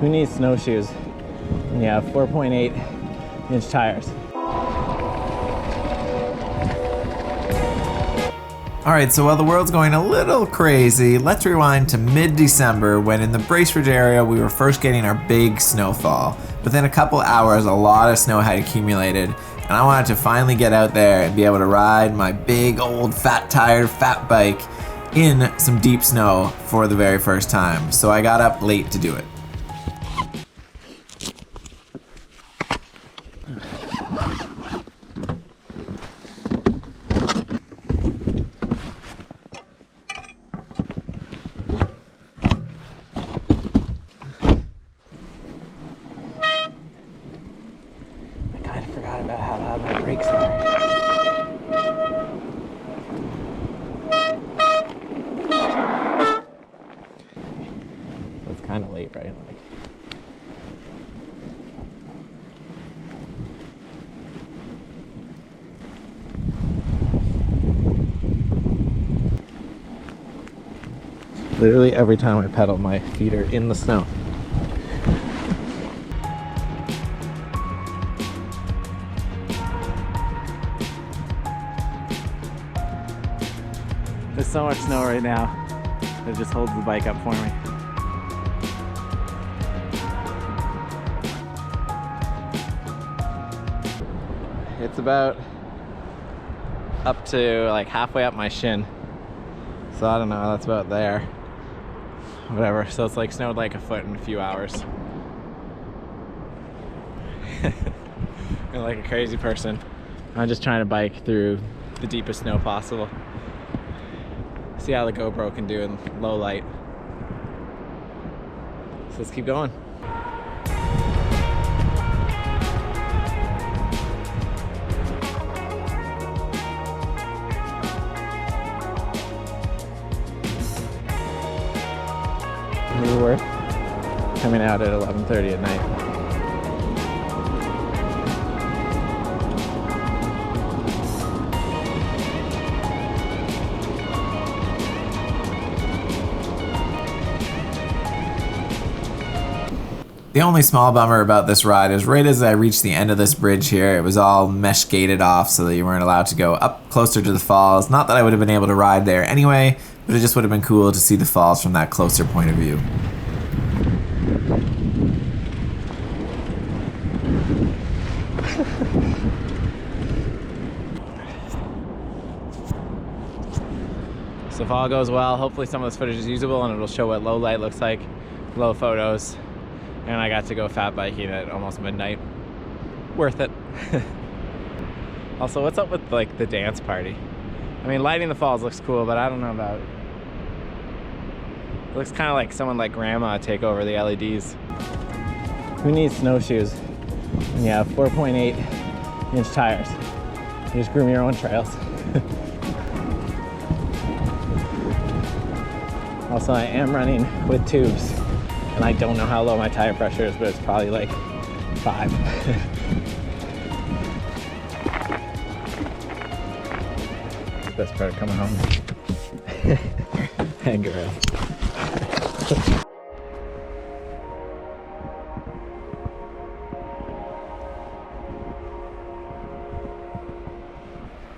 Who needs snowshoes when you have 4.8-inch tires? Alright, so while the world's going a little crazy, let's rewind to mid-December when in the Bracebridge area we were first getting our big snowfall. Within a couple hours, a lot of snow had accumulated, and I wanted to finally get out there and be able to ride my big old fat-tired fat bike in some deep snow for the very first time. So I got up late to do it. I forgot about how loud my brakes are. It's kind of late, right? Literally every time I pedal, my feet are in the snow. There's so much snow right now. It just holds the bike up for me. It's about up to like halfway up my shin. So I don't know, that's about there. Whatever, so it's like snowed like a foot in a few hours. I'm like a crazy person. I'm just trying to bike through the deepest snow possible. See how the GoPro can do in low light. So let's keep going. We were coming out at 11:30 at night. The only small bummer about this ride is right as I reached the end of this bridge here, it was all mesh gated off so that you weren't allowed to go up closer to the falls. Not that I would have been able to ride there anyway, but it just would have been cool to see the falls from that closer point of view. So if all goes well, hopefully some of this footage is usable and it'll show what low light looks like, low photos. And I got to go fat biking at almost midnight. Worth it. Also, what's up with like the dance party? I mean, lighting the falls looks cool, but I don't know about it. It looks kind of like someone like grandma take over the LEDs. Who needs snowshoes when you have 4.8-inch tires? You just groom your own trails. Also, I am running with tubes. And I don't know how low my tire pressure is, but it's probably like 5. Best part of coming home. Hang around.